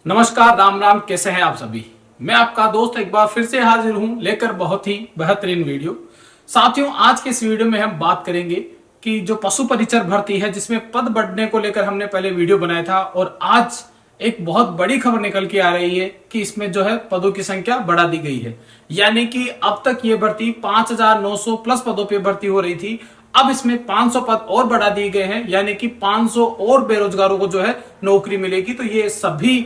नमस्कार, राम राम। कैसे हैं आप सभी। मैं आपका दोस्त एक बार फिर से हाजिर हूं लेकर बहुत ही बेहतरीन वीडियो। साथियों, आज के इस वीडियो में हम बात करेंगे कि जो पशु परिचर भर्ती है जिसमें पद बढ़ने को लेकर हमने पहले वीडियो बनाया था, और आज एक बहुत बड़ी खबर निकल के आ रही है कि इसमें जो है पदों की संख्या बढ़ा दी गई है। यानी कि अब तक ये भर्ती 5,900 प्लस पदों पर भर्ती हो रही थी, अब इसमें 500 पद और बढ़ा दिए गए हैं। यानी कि 500 और बेरोजगारों को जो है नौकरी मिलेगी। तो ये सभी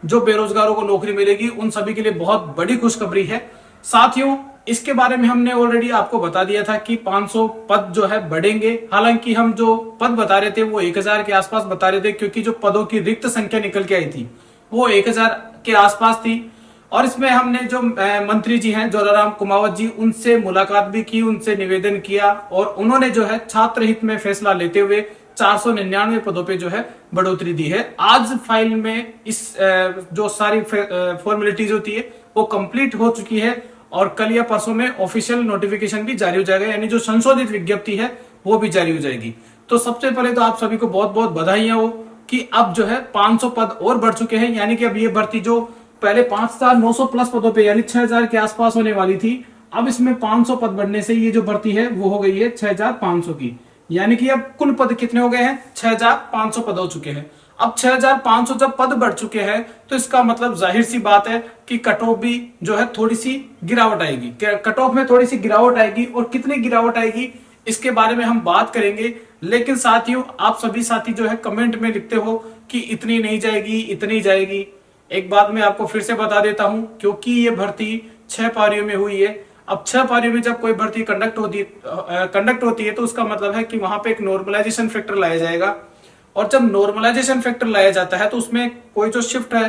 जो बेरोजगारों को नौकरी मिलेगी उन सभी के लिए बहुत बड़ी खुशखबरी है। साथियों, इसके बारे में हमने ऑलरेडी आपको बता दिया था कि 500 पद जो है बढ़ेंगे। हालांकि हम जो पद बता रहे थे वो 1,000 के आसपास बता रहे थे, क्योंकि जो पदों की रिक्त संख्या निकल के आई थी वो 1,000 के आसपास थी। और इसमें हमने जो मंत्री जी हैं जोराराम कुमावत जी, उनसे मुलाकात भी की, उनसे निवेदन किया, और उन्होंने जो है छात्र हित में फैसला लेते हुए 499 पदों पे जो है बढ़ोतरी दी है। आज फाइल में इस जो सारी फॉर्मेलिटीज होती है वो कंप्लीट हो चुकी है, और कल या परसों में ऑफिशियल नोटिफिकेशन भी जारी हो जाएगा, यानी जो संशोधित विज्ञप्ति है वो भी जारी हो जाएगी। तो सबसे पहले तो आप सभी को बहुत बहुत बधाइयां हो कि अब जो है 500 पद और बढ़ चुके हैं। यानी कि अब ये भर्ती जो पहले 5,900 प्लस पदों पे यानी 6,000 के आसपास होने वाली थी, अब इसमें 500 पद बढ़ने से ये जो भर्ती है वो हो गई है 6,500 की। यानी कि अब कुल पद कितने हो गए हैं? 6,500 पद हो चुके हैं। अब 6,500 जब पद बढ़ चुके हैं तो इसका मतलब जाहिर सी बात है कि कट ऑफ भी जो है थोड़ी सी गिरावट आएगी। कट ऑफ में थोड़ी सी गिरावट आएगी, और कितनी गिरावट आएगी इसके बारे में हम बात करेंगे। लेकिन साथियों, आप सभी साथी जो है कमेंट में लिखते हो कि इतनी नहीं जाएगी, इतनी जाएगी। एक बात मैं आपको फिर से बता देता हूं, क्योंकि ये भर्ती 6 पारियों में हुई है। अब 6 पारियों में जब कोई भर्ती कंडक्ट होती है तो उसका मतलब है कि वहां पे एक नॉर्मलाइजेशन फैक्टर लाया जाएगा। और जब नॉर्मलाइजेशन फैक्टर लाया जाता है तो उसमें कोई जो शिफ्ट है,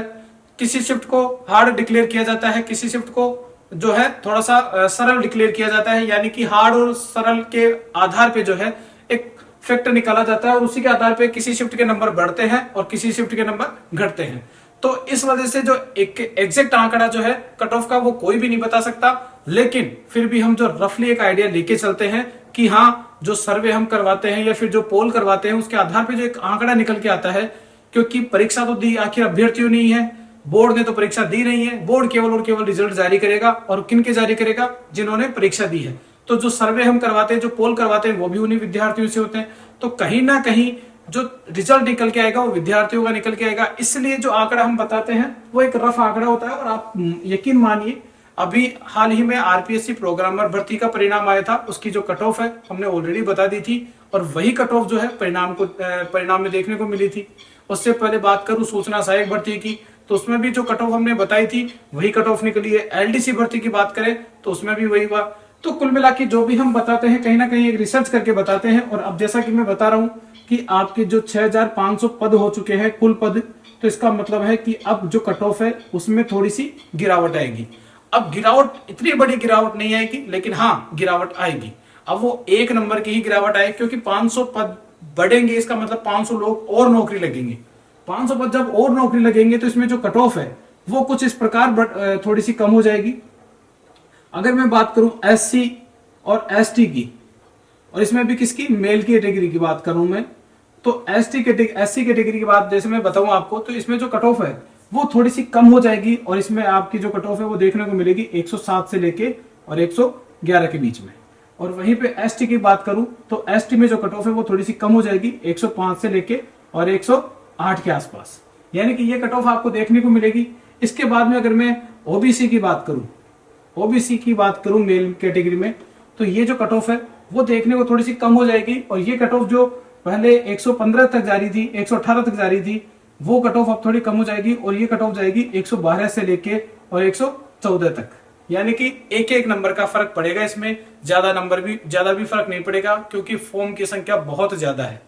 किसी शिफ्ट को हार्ड डिक्लेयर किया जाता है, किसी शिफ्ट को जो है थोड़ा सा सरल डिक्लेयर किया जाता है। यानी कि हार्ड और सरल के आधार पे जो है एक फैक्टर निकाला जाता है, और उसी के आधार पे किसी शिफ्ट के नंबर बढ़ते हैं और किसी शिफ्ट के नंबर घटते हैं। तो इस वजह से जो एक एग्जैक्ट आंकड़ा जो है कट ऑफ का वो कोई भी नहीं बता सकता, लेकिन फिर भी हम जो रफली एक आइडिया लेके चलते हैं कि हाँ, जो सर्वे हम करवाते हैं या फिर जो पोल करवाते हैं उसके आधार पे जो एक आंकड़ा निकल के आता है। क्योंकि परीक्षा तो दी आखिर अभ्यर्थियों ने ही है, बोर्ड ने तो परीक्षा दी नहीं है। बोर्ड केवल और केवल रिजल्ट जारी करेगा, और किन के जारी करेगा? जिन्होंने परीक्षा दी है। तो जो सर्वे हम करवाते हैं, जो पोल करवाते हैं, वो भी उन्हीं विद्यार्थियों से होते हैं। तो कहीं ना कहीं जो रिजल्ट निकल के आएगा वो विद्यार्थियों का निकल के आएगा। इसलिए जो आंकड़ा हम बताते हैं वो एक रफ आंकड़ा होता है। और आप यकीन मानिए, अभी हाल ही में आरपीएससी प्रोग्रामर भर्ती का परिणाम आया था, उसकी जो कट ऑफ है हमने ऑलरेडी बता दी थी, और वही कट ऑफ जो है परिणाम में देखने को मिली थी। उससे पहले बात करूं सूचना सहायक भर्ती की, तो उसमें भी जो कट ऑफ हमने बताई थी वही कट ऑफ निकली है। एलडीसी भर्ती की बात करें तो उसमें भी वही हुआ। तो कुल मिला के जो भी हम बताते हैं कहीं ना कहीं एक रिसर्च करके बताते हैं। और अब जैसा कि मैं बता रहा हूं कि आपके जो 6,500 पद हो चुके हैं कुल पद, तो इसका मतलब है कि अब जो कट ऑफ है उसमें थोड़ी सी गिरावट आएगी। अब गिरावट इतनी बड़ी गिरावट नहीं आएगी, लेकिन हाँ गिरावट आएगी। अब वो एक नंबर की ही गिरावट आएगी, क्योंकि 500 पद बढ़ेंगे इसका मतलब 500 लोग और नौकरी लगेंगे। 500 पद जब और नौकरी लगेंगे तो इसमें जो कट ऑफ है वो कुछ इस प्रकार थोड़ी सी कम हो जाएगी। अगर मैं बात करूं एससी और एसटी की, और इसमें भी किसकी? मेल की कैटेगरी की बात करूं मैं, तो एससी कैटेगरी की बात जैसे मैं बताऊं आपको, तो इसमें जो कट ऑफ है वो थोड़ी सी कम हो जाएगी। और इसमें आपकी जो कट ऑफ है वो देखने को मिलेगी 107 से लेके और 111 के बीच में। और वहीं पे एसटी की बात करूं तो एसटी में जो कट ऑफ है वो थोड़ी सी कम हो जाएगी 105 से लेके और 108 के आसपास। यानी कि ये कट ऑफ आपको देखने को मिलेगी। इसके बाद में अगर मैं ओबीसी की बात करूं मेल कैटेगरी में, तो ये जो कट ऑफ है वो देखने को थोड़ी सी कम हो जाएगी। और ये कट ऑफ जो पहले 115 तक जारी थी, 118 तक जारी थी, वो कट ऑफ अब थोड़ी कम हो जाएगी, और ये कट ऑफ जाएगी 112 से लेके और 114 तक। यानी कि एक एक नंबर का फर्क पड़ेगा इसमें, ज्यादा भी फर्क नहीं पड़ेगा, क्योंकि फॉर्म की संख्या बहुत ज्यादा है।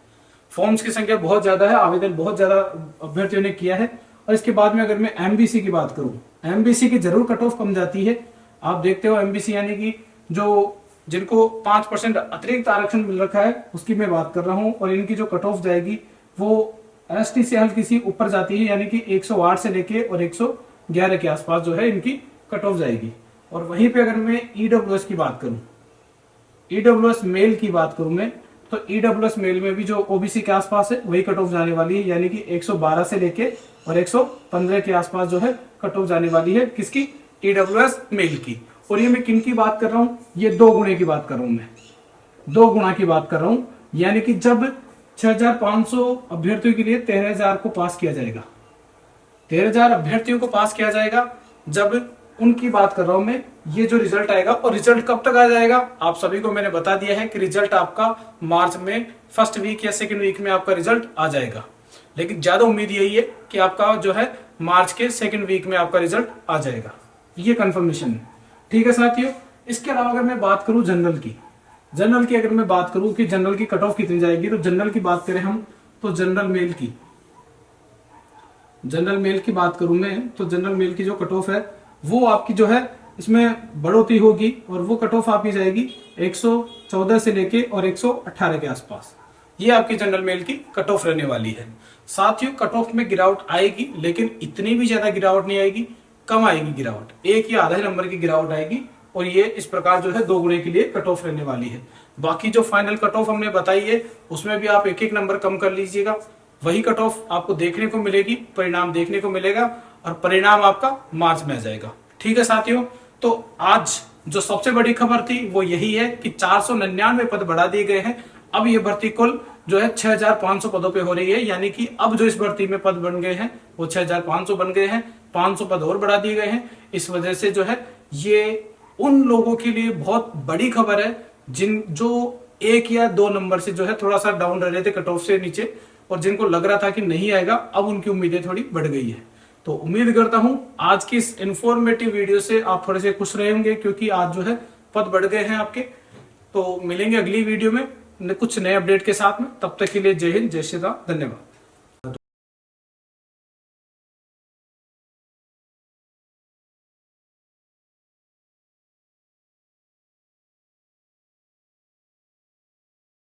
फॉर्म्स की संख्या बहुत ज्यादा है, आवेदन बहुत ज्यादा अभ्यर्थियों ने किया है। और इसके बाद में अगर मैं एमबीसी की बात करूं, एमबीसी की जरूर कट ऑफ कम जाती है। आप देखते हो एमबीसी यानी कि जो जिनको 5% अतिरिक्त आरक्षण मिल रखा है उसकी मैं बात कर रहा हूं, और इनकी जो कट ऑफ जाएगी वो एसटी से हल्की सी ऊपर जाती है। यानी कि 108 से लेके और 111 के आसपास जो है इनकी कट ऑफ जाएगी। और वहीं पे अगर मैं ईडब्ल्यूएस की बात करूं, ईडब्ल्यूएस मेल की बात करूं मैं, तो ईडब्ल्यूएस मेल में भी जो ओबीसी के आसपास है वही कट ऑफ जाने वाली है, यानी कि 112 से लेके और 115 के आसपास जो है कट ऑफ जाने वाली है किसकी, ईडब्ल्यूएस मेल की। और ये मैं किन की बात कर रहा हूं, ये 2 गुणे की बात कर रहा हूं, मैं 2 गुणा की बात कर रहा हूं। यानी कि जब 6500 अभ्यर्थियों के लिए 13000 को पास किया जाएगा, 13000 अभ्यर्थियों को पास किया जाएगा, जब उनकी बात कर रहा हूं मैं, ये जो रिजल्ट आएगा। और रिजल्ट कब तक आ जाएगा, आप सभी को मैंने बता दिया है कि रिजल्ट आपका मार्च में फर्स्ट वीक या सेकंड वीक में आपका रिजल्ट आ जाएगा, लेकिन ज्यादा उम्मीद यही है कि आपका जो है मार्च के सेकंड वीक में आपका रिजल्ट आ जाएगा, ये कंफर्मेशन है। ठीक है साथियों, इसके अलावा अगर मैं बात करूं जनरल की, जनरल की अगर मैं बात करूं कि जनरल की कट ऑफ कितनी जाएगी, तो जनरल की बात करें हम तो जनरल मेल की, जनरल मेल की बात करूं मैं तो जनरल मेल की जो कट ऑफ है वो आपकी जो है इसमें बढ़ोतरी होगी और वो कट ऑफ आपकी जाएगी 114 से लेके और 118 के आसपास। ये आपकी जनरल मेल की कट ऑफ रहने वाली है। साथियों कट ऑफ में गिरावट आएगी, लेकिन इतनी भी ज्यादा गिरावट नहीं आएगी, कम आएगी गिरावट, 1 या आधे नंबर की गिरावट आएगी। और ये इस प्रकार जो है 2 गुणे के लिए कट ऑफ रहने वाली है। बाकी जो फाइनल कट ऑफ हमने बताई है उसमें भी आप 1-1 नंबर कम कर लीजिएगा, वही कट ऑफ आपको देखने को मिलेगी, परिणाम देखने को मिलेगा और परिणाम आपका मार्च में आ जाएगा। ठीक है साथियों, तो आज जो सबसे बड़ी खबर थी वो यही है कि 499 पद बढ़ा दिए गए हैं। अब ये भर्ती कुल जो है 6500 पदों पे हो रही है, यानी कि अब जो इस भर्ती में पद बन गए हैं वो 6500 बन गए हैं, 500 पद और बढ़ा दिए गए हैं। इस वजह से जो है ये उन लोगों के लिए बहुत बड़ी खबर है जो 1 या 2 नंबर से जो है थोड़ा सा डाउन रह रहे थे कट ऑफ से नीचे, और जिनको लग रहा था कि नहीं आएगा, अब उनकी उम्मीदें थोड़ी बढ़ गई है। तो उम्मीद करता हूं आज की इस इंफॉर्मेटिव वीडियो से आप थोड़े से खुश रहेंगे, क्योंकि आज जो है पद बढ़ गए हैं आपके। तो मिलेंगे अगली वीडियो में कुछ नए अपडेट के साथ में, तब तक के लिए जय हिंद, जय श्री राम, धन्यवाद।